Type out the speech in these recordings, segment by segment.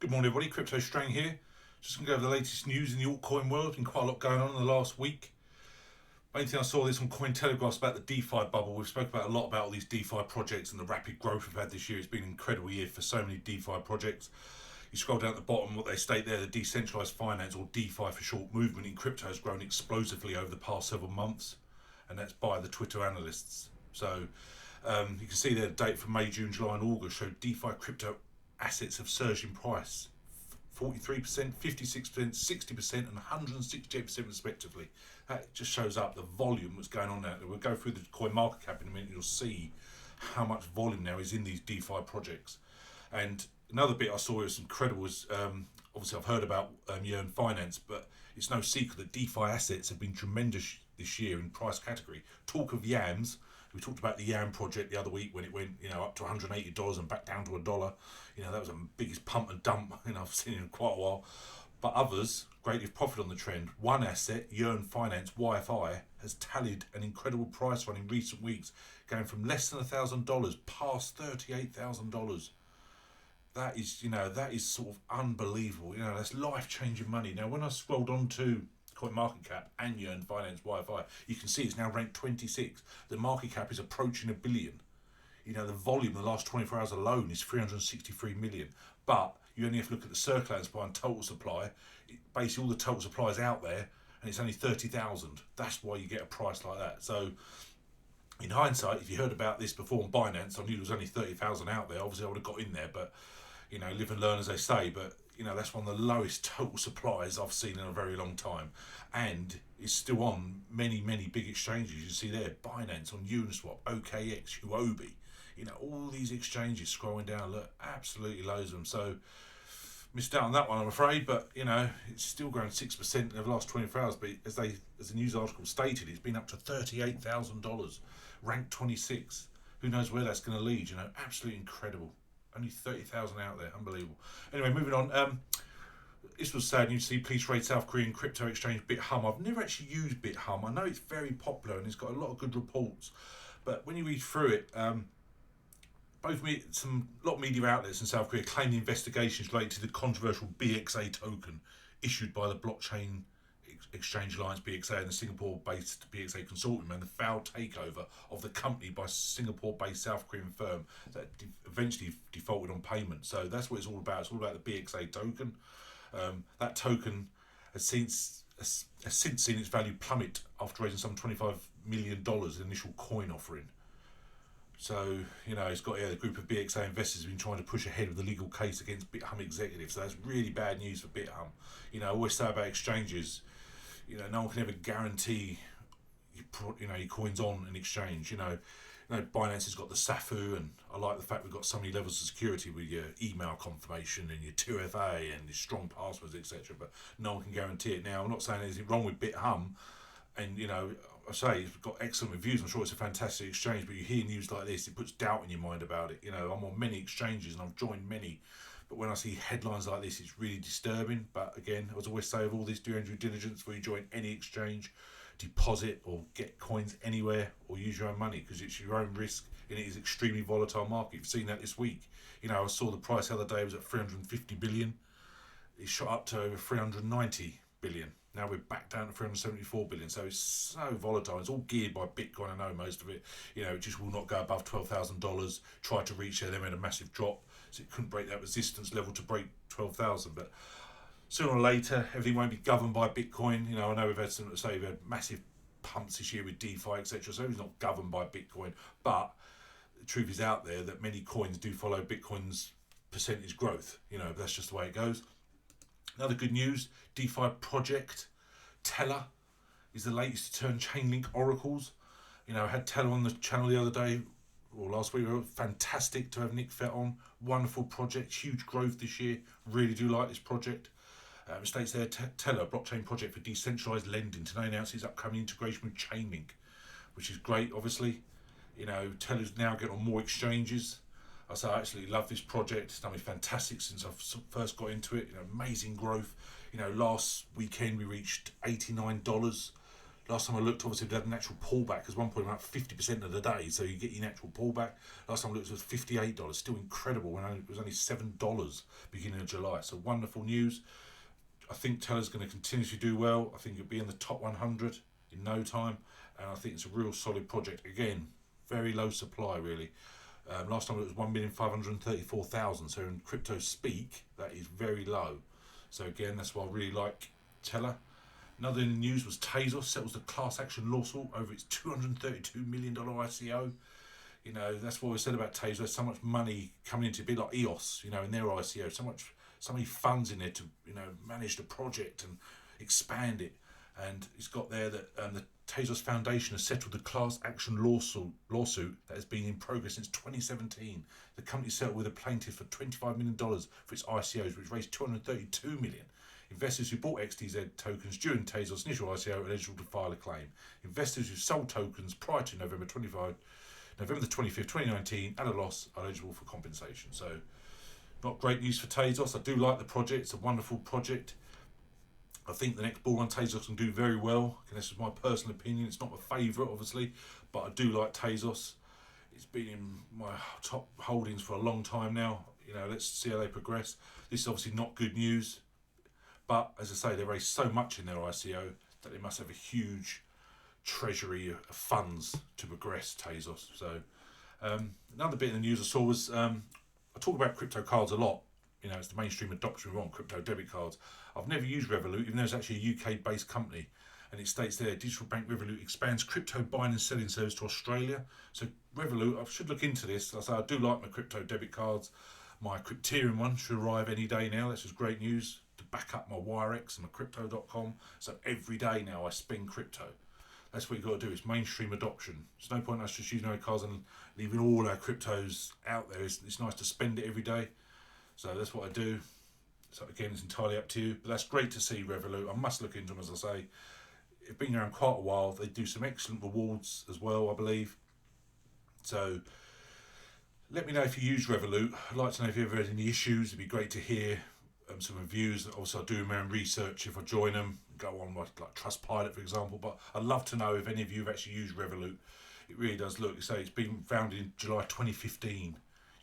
Good morning everybody, Crypto STRANG here. Just going to go over the latest news in the altcoin world. Been quite a lot going on in the last week. Main thing I saw this on Cointelegraph about the DeFi bubble. We've spoken about a lot about all these DeFi projects and the rapid growth we've had this year. It's been an incredible year for so many DeFi projects. You scroll down at the bottom, what they state there, the decentralized finance, or DeFi for short, movement in crypto has grown explosively over the past several months, and that's by the Twitter analysts. So you can see there the date for May, June, July and August show DeFi crypto assets have surged in price 43%, 56%, 60% and 168% respectively. That just shows up the volume that's going on out there. We'll go through the coin market cap in a minute and you'll see how much volume now is in these DeFi projects. And another bit I saw was incredible was obviously I've heard about Yearn Finance, but it's no secret that DeFi assets have been tremendous this year in price category. Talk of yams. We talked about the Yam project the other week when it went, up to $180 and back down to $1. That was the biggest pump and dump I've seen in quite a while. But others greatly profit on the trend. One asset, Yearn Finance YFI, has tallied an incredible price run in recent weeks, going from less than $1,000 past $38,000. That is sort of unbelievable. That's life-changing money. Now, when I scrolled on to CoinMarketCap and Yearn Finance Wi-Fi, you can see it's now ranked 26. The market cap is approaching $1 billion. The volume in the last 24 hours alone is 363 million. But you only have to look at the circulating supply and total supply. Basically, all the total supply is out there, and it's only 30,000. That's why you get a price like that. So, in hindsight, if you heard about this before on Binance, I knew there was only 30,000 out there. Obviously, I would have got in there, but live and learn, as they say. But that's one of the lowest total supplies I've seen in a very long time, and it's still on many big exchanges. You see there, Binance, on Uniswap, OKX, Huobi, all these exchanges scrolling down. Look, absolutely loads of them. So missed out on that one, I'm afraid. But it's still grown 6% over the last 24 hours. But as the news article stated, it's been up to $38,000, ranked 26. Who knows where that's going to lead? Absolutely incredible. Only 30,000 out there, unbelievable. Anyway, moving on. This was sad news. See, police raid South Korean crypto exchange Bithum. I've never actually used Bithum. I know it's very popular and it's got a lot of good reports, but when you read through it, a lot of media outlets in South Korea claim the investigations related to the controversial BXA token issued by the blockchain exchange alliance BXA and the Singapore-based BXA consortium, and the foul takeover of the company by Singapore-based South Korean firm that eventually defaulted on payment. So that's what it's all about. It's all about the BXA token. That token has since seen its value plummet after raising some $25 million in initial coin offering. So, it's got the group of BXA investors have been trying to push ahead with the legal case against Bithum executives. So that's really bad news for Bithum. I always say about exchanges, no one can ever guarantee your coins on an exchange. Binance has got the SAFU, and I like the fact we've got so many levels of security with your email confirmation and your 2FA and your strong passwords, etc. But no one can guarantee it. Now, I'm not saying anything wrong with Bithum, and I say it's got excellent reviews. I'm sure it's a fantastic exchange, but you hear news like this, it puts doubt in your mind about it. I'm on many exchanges and I've joined many, but when I see headlines like this, it's really disturbing. But again, as I always say, with all this, do your own due diligence before you join any exchange, deposit or get coins anywhere, or use your own money, because it's your own risk and it is extremely volatile market. You've seen that this week. I saw the price the other day was at 350 billion. It shot up to over 390 billion. Now we're back down to 374 billion. So it's so volatile. It's all geared by Bitcoin. I know most of it. It just will not go above $12,000. Tried to reach there, then made a massive drop. So it couldn't break that resistance level to break 12,000. But sooner or later, everything won't be governed by Bitcoin. I know we've had massive pumps this year with DeFi, etc. So it's not governed by Bitcoin. But the truth is out there that many coins do follow Bitcoin's percentage growth. That's just the way it goes. Another good news, DeFi project Teller is the latest to turn Chainlink oracles. I had Teller on the channel the other day, or last week. Fantastic to have Nick Fett on. Wonderful project, huge growth this year. Really do like this project. It states there, Teller, blockchain project for decentralized lending, today announced its upcoming integration with Chainlink, which is great, obviously. Teller's now getting on more exchanges. I absolutely love this project. It's done me fantastic since I first got into it. Amazing growth. Last weekend we reached $89. Last time I looked, obviously they had a natural pullback. Because 1 point about 50% of the day, so you get your natural pullback. Last time I looked, it was $58. Still incredible when it was only $7 beginning of July. So wonderful news. I think Tether's going to continue to do well. I think it'll be in the top 100 in no time, and I think it's a real solid project. Again, very low supply really. Last time it was 1,534,000. So in crypto speak, that is very low. So again, that's why I really like Tether. Another in the news was Tezos settles the class action lawsuit over its $232 million ICO. You know, that's what we said about Tezos. There's so much money coming into it, a bit like EOS, you know, in their ICO. So many funds in there to, you know, manage the project and expand it. And it's got there that the Tezos Foundation has settled the class action lawsuit that has been in progress since 2017. The company settled with a plaintiff for $25 million for its ICOs, which raised $232 million. Investors who bought XTZ tokens during Tezos' initial ICO are eligible to file a claim. Investors who sold tokens prior to November the 25th, 2019, at a loss are eligible for compensation. So, not great news for Tezos. I do like the project. It's a wonderful project. I think the next bull run Tezos can do very well. And this is my personal opinion. It's not my favourite, obviously, but I do like Tezos. It's been in my top holdings for a long time now. You know, let's see how they progress. This is obviously not good news. But, as I say, they raised so much in their ICO that they must have a huge treasury of funds to progress Tezos. So, another bit in the news I saw was, I talk about crypto cards a lot. You know, it's the mainstream adoption we want, crypto debit cards. I've never used Revolut, even though it's actually a UK-based company. And it states there, Digital Bank Revolut expands crypto buying and selling service to Australia. So, Revolut, I should look into this. I say I do like my crypto debit cards. My Ethereum one should arrive any day now. That's just great news to back up my WIREX and my crypto.com. So every day now I spend crypto. That's what you've got to do. It's mainstream adoption. There's no point us just using our cards and leaving all our cryptos out there. It's nice to spend it every day. So that's what I do. So again, it's entirely up to you. But that's great to see Revolut. I must look into them, as I say. They've been around quite a while. They do some excellent rewards as well, I believe. So let me know if you use Revolut. I'd like to know if you've ever had any issues. It'd be great to hear some reviews. Also, I do my own research if I join them. Go on like Trustpilot, for example. But I'd love to know if any of you have actually used Revolut. It really does look. So it's been founded in July 2015.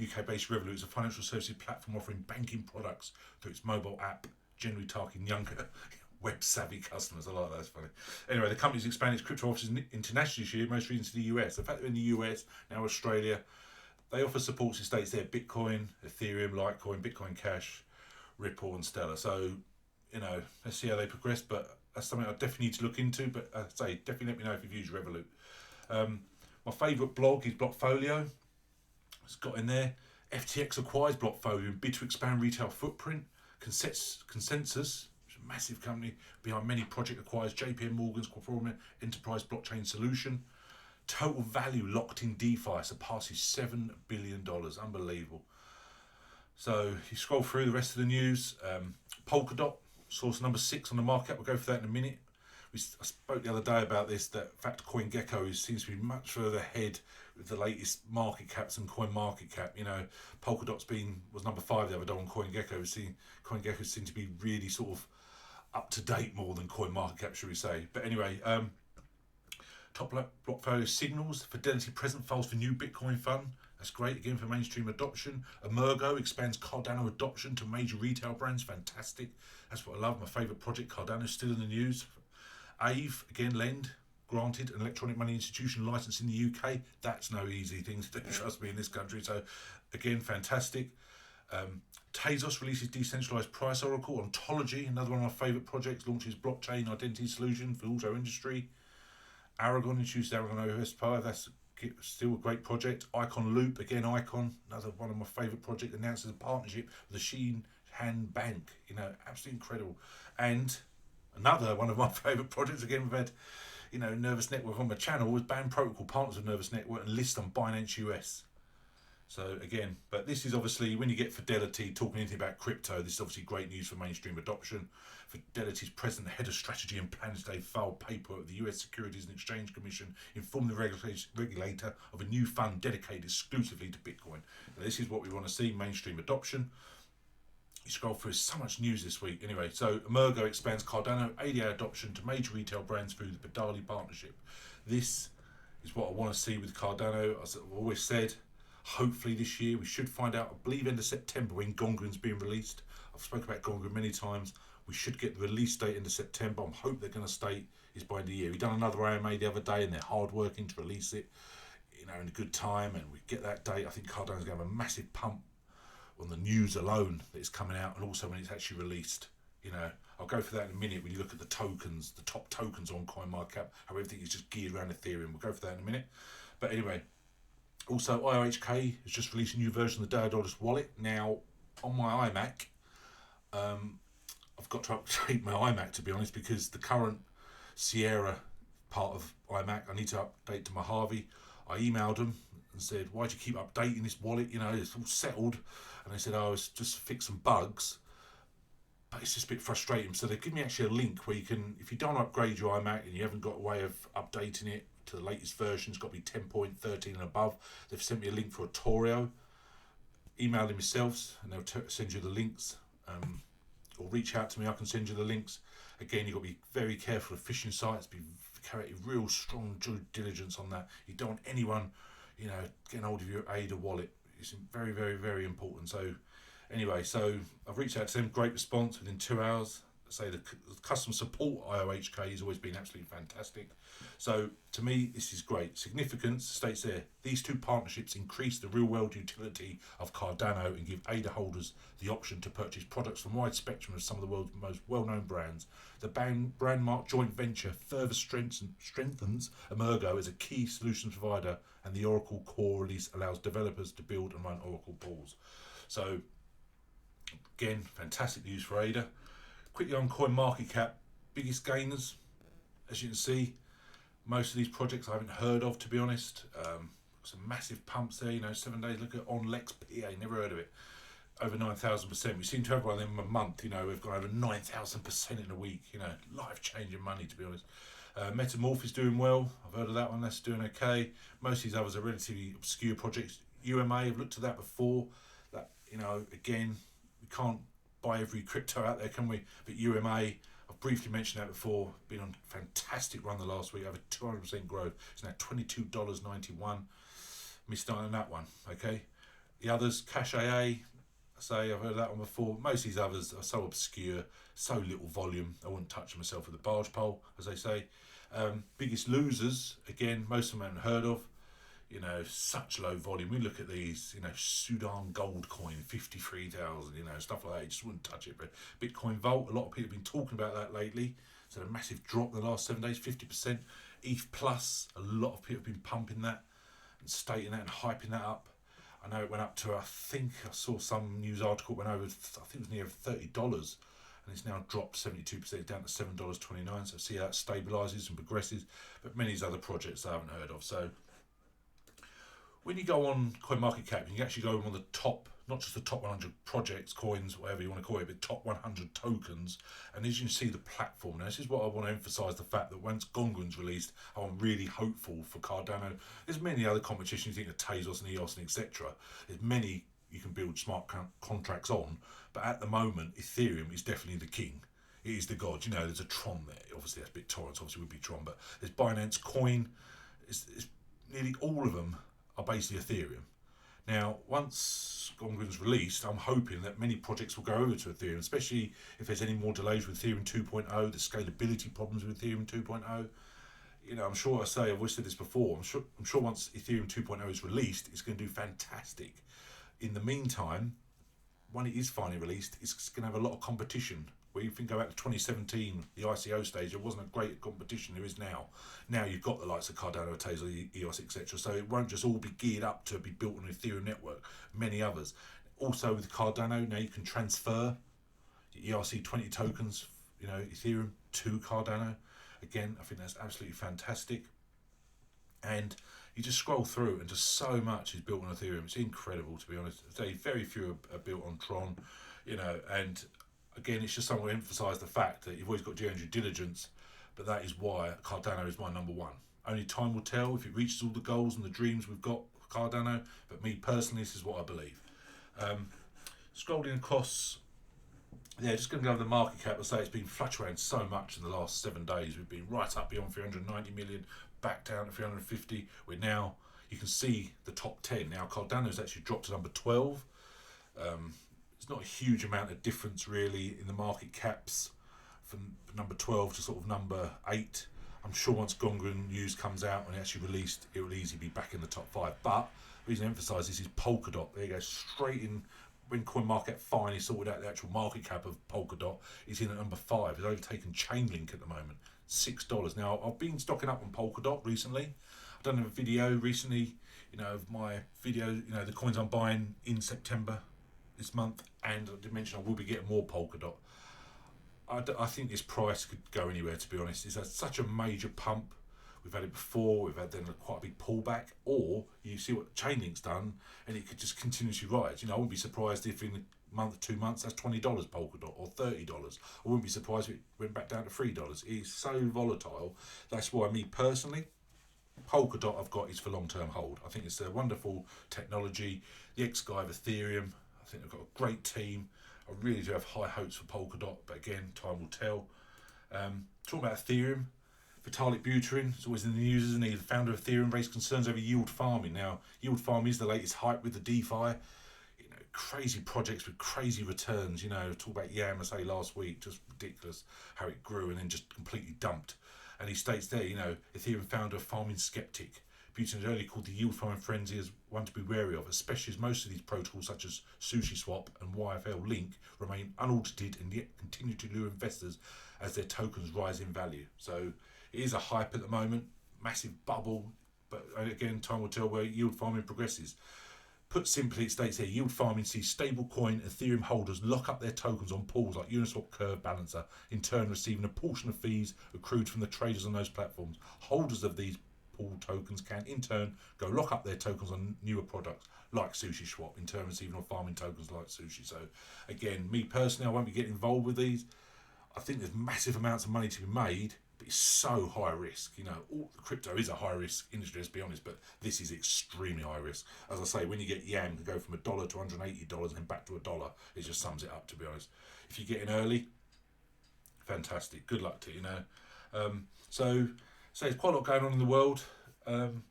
UK-based Revolut is a financial services platform offering banking products through its mobile app, generally targeting younger, web-savvy customers. I like that. That's funny. Anyway, the company's expanded its crypto offices internationally this year, most recently to the US. The fact they're in the US, now Australia, they offer supports in states there: Bitcoin, Ethereum, Litecoin, Bitcoin Cash, Ripple and Stellar. So, you know, let's see how they progress, but that's something I definitely need to look into. But I say, definitely let me know if you've used Revolut. My favourite blog is Blockfolio. It's got in there, FTX acquires Blockfolio and bid to expand retail footprint. Consensus, which is a massive company behind many projects, acquires JP Morgan's Quorum Enterprise Blockchain Solution. Total value locked in DeFi surpasses $7 billion. Unbelievable. So you scroll through the rest of the news. Polkadot, source number 6 on the market. We'll go for that in a minute. I spoke the other day about this, that in fact CoinGecko seems to be much further ahead with the latest market caps than CoinMarketCap. You know, Polkadot's was number 5 the other day on CoinGecko. CoinGecko seems to be really sort of up to date more than CoinMarketCap, should we say. But anyway, top Blockfolio signals Fidelity present files for new Bitcoin fund. That's great, again, for mainstream adoption. Emergo expands Cardano adoption to major retail brands. Fantastic. That's what I love. My favourite project, Cardano, still in the news. AVE, again, lend, granted an electronic money institution license in the UK. That's no easy thing to do, trust me, in this country. So, again, fantastic. Tezos releases decentralized price oracle. Ontology, another one of my favourite projects, launches blockchain identity solution for auto industry. Aragon introduced Aragon OS5. That's still a great project. Icon Loop, again, Icon, another one of my favourite projects, announces a partnership with the Shinhan Bank. You know, absolutely incredible. And another one of my favourite projects, again, we've had, you know, Nervous Network on my channel, was Band Protocol, partners with Nervous Network, and list on Binance US. So again, but this is obviously, when you get Fidelity talking anything about crypto, this is obviously great news for mainstream adoption. Fidelity's president, head of strategy and planning today, filed paper at the US Securities and Exchange Commission, informed the regulator of a new fund dedicated exclusively to Bitcoin. Now, this is what we want to see, mainstream adoption. You scroll through, so much news this week. Anyway, so Emergo expands Cardano ADA adoption to major retail brands through the Badali partnership. This is what I want to see with Cardano. As I've always said, hopefully this year we should find out, I believe end of September, when Gongren's being released. I've spoken about Gongren many times. We should get the release date end of September. I'm hoping they're going to state is by the year. We done another AMA the other day and they're hard working to release it, you know, in a good time, and we get that date. I think Cardano's going to have a massive pump on the news alone that is coming out, and also when it's actually released. You know, I'll go for that in a minute when you look at the tokens, the top tokens on CoinMarketCap, how everything is just geared around Ethereum. We'll go for that in a minute. But anyway, also IOHK has just released a new version of the DAO wallet. Now, on my iMac, I've got to update my iMac, to be honest, because the current Sierra part of iMac, I need to update to Mojave. I emailed them and said, why do you keep updating this wallet? You know, it's all settled. And they said, oh, it's just fix some bugs. But it's just a bit frustrating. So they give me actually a link where you can, if you don't upgrade your iMac and you haven't got a way of updating it to the latest version, it's got to be 10.13 and above. They've sent me a link for a Torio. Email them yourselves and they'll send you the links. Or reach out to me, I can send you the links. Again, you've got to be very careful of phishing sites, carry real strong due diligence on that. You don't want anyone, you know, getting hold of your ADA wallet. It's very, very, very important. So anyway, so I've reached out to them, great response within 2 hours. Say the customer support IOHK has always been absolutely fantastic. So to me, this is great. Significance states there, these two partnerships increase the real world utility of Cardano and give ADA holders the option to purchase products from a wide spectrum of some of the world's most well-known brands. The brandmark joint venture further strengthens Emergo as a key solutions provider, and the Oracle core release allows developers to build and run Oracle pools. So again, fantastic news for ADA. Quickly on CoinMarketCap, biggest gainers, as you can see, most of these projects I haven't heard of, to be honest. Some massive pumps there, you know, 7 days. Look at OnLex PA, never heard of it. Over 9,000%. We seem to have one of them a month, you know, we've got over 9,000% in a week, you know, life-changing money, to be honest. Metamorph is doing well. I've heard of that one, that's doing okay. Most of these others are relatively obscure projects. UMA, I've looked at that before. That, you know, again, we can't buy every crypto out there, can we? But UMA, I've briefly mentioned that before, been on a fantastic run the last week, over 200% growth. It's now $22.91. Missed out on that one, okay? The others, Cash AA, say I've heard of that one before. Most of these others are so obscure, so little volume, I wouldn't touch myself with a barge pole, as they say. Biggest losers, again, most of them I haven't heard of. You know, such low volume. We look at these, you know, Sudan gold coin, 53,000, you know, stuff like that. You just wouldn't touch it. But Bitcoin Vault, a lot of people have been talking about that lately. So a massive drop in the last 7 days, 50%. ETH Plus, a lot of people have been pumping that and stating that and hyping that up. I know it went up to, I think I saw some news article, went over, I think it was near $30. And it's now dropped 72% down to $7.29. So see how that stabilises and progresses. But many of these other projects I haven't heard of. So when you go on CoinMarketCap, you can actually go on the top, not just the top 100 projects, coins, whatever you want to call it, but top 100 tokens. And as you can see, the platform. Now, this is what I want to emphasise, the fact that once Gongren's released, I'm really hopeful for Cardano. There's many other competitions, you think of Tezos and EOS and etc. There's many you can build smart contracts on, but at the moment, Ethereum is definitely the king. It is the god. You know, there's a Tron there. Obviously, that's BitTorrent, obviously would be Tron, but there's Binance Coin. It's nearly all of them are basically Ethereum. Now, once Gongren's released, I'm hoping that many projects will go over to Ethereum, especially if there's any more delays with Ethereum 2.0, the scalability problems with Ethereum 2.0. You know, I'm sure I've always said this before, I'm sure once Ethereum 2.0 is released, it's going to do fantastic. In the meantime, when it is finally released, it's going to have a lot of competition. Where you think go back to 2017, the ICO stage, there wasn't a great competition there is now. Now you've got the likes of Cardano, Tezos, EOS, etc. So it won't just all be geared up to be built on the Ethereum network, many others. Also with Cardano, now you can transfer the ERC20 tokens, you know, Ethereum to Cardano. Again, I think that's absolutely fantastic. And you just scroll through and just so much is built on Ethereum. It's incredible, to be honest. Very few are built on Tron, you know, and again, it's just something to emphasise the fact that you've always got due diligence, but that is why Cardano is my number one. Only time will tell if it reaches all the goals and the dreams we've got for Cardano, but me personally, this is what I believe. Scrolling across Yeah, just going to go over the market cap. I say it's been fluctuating so much in the last 7 days. We've been right up beyond 390 million, back down to 350. We're now, you can see the top 10. Now Cardano's actually dropped to number 12. It's not a huge amount of difference really in the market caps from number 12 to sort of number 8. I'm sure once ALTCOIN news comes out and actually released, it will easily be back in the top 5. But the reason I emphasise this is Polkadot. There you go, straight in. When CoinMarket finally sorted out the actual market cap of Polkadot, it's in at number 5. It's overtaken Chainlink at the moment, $6. Now, I've been stocking up on Polkadot recently. I've done a video recently, of my video, the coins I'm buying in September this month, and I did mention I will be getting more Polkadot. I think this price could go anywhere, to be honest. It's had such a major pump. We've had it before, we've had then quite a big pullback, or you see what Chainlink's done, and it could just continuously rise. I wouldn't be surprised if in a month, 2 months, that's $20 Polkadot, or $30. I wouldn't be surprised if it went back down to $3. It is so volatile. That's why me personally, Polkadot I've got is for long-term hold. I think it's a wonderful technology. The ex-guy of Ethereum, I think they've got a great team. I really do have high hopes for Polkadot, but again, time will tell. Talking about Ethereum, Vitalik Buterin is always in the news, isn't he? The founder of Ethereum raised concerns over yield farming. Now, yield farming is the latest hype with the DeFi. Crazy projects with crazy returns. Talk about Yam, I say last week, just ridiculous how it grew and then just completely dumped. And he states there, Ethereum founder, farming skeptic. Buterin has earlier called the yield farming frenzy as one to be wary of, especially as most of these protocols such as SushiSwap and YFL Link remain unaudited and yet continue to lure investors as their tokens rise in value. So it is a hype at the moment, massive bubble, but again, time will tell where yield farming progresses. Put simply, it states here, yield farming sees stablecoin Ethereum holders lock up their tokens on pools like Uniswap Curve Balancer, in turn receiving a portion of fees accrued from the traders on those platforms. Holders of these pool tokens can, in turn, go lock up their tokens on newer products like SushiSwap, in turn receiving on farming tokens like Sushi. So, again, me personally, I won't be getting involved with these. I think there's massive amounts of money to be made, but it's so high risk. All crypto is a high risk industry, let's be honest, but this is extremely high risk. As I say, when you get Yam to go from $1 to $180 and then back to $1, it just sums it up, to be honest. If you get in early, fantastic. Good luck to you. So there's quite a lot going on in the world. Been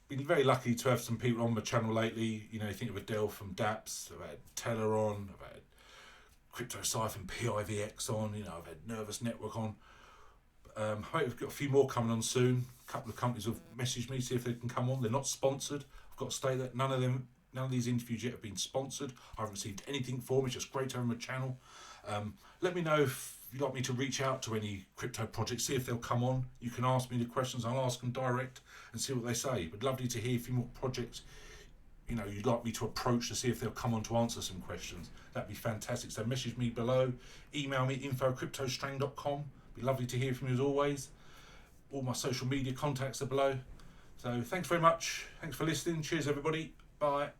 very lucky to have some people on my channel lately. You think of Adele from DApps, I've had Teller on, I've had Crypto Siphon PIVX on, I've had Nervous Network on. I hope we've got a few more coming on soon. A couple of companies have messaged me, see if they can come on. They're not sponsored. I've got to state that none of these interviews yet have been sponsored. I haven't received anything for them. It's just great to have them on my channel. Let me know if you'd like me to reach out to any crypto projects, see if they'll come on. You can ask me the questions. I'll ask them direct and see what they say. But lovely to hear a few more projects you'd like me to approach to see if they'll come on to answer some questions. That'd be fantastic. So message me below, email me info@cryptostrang.com. Be lovely to hear from you as always. All my social media contacts are below. So thanks very much. Thanks for listening. Cheers everybody. Bye.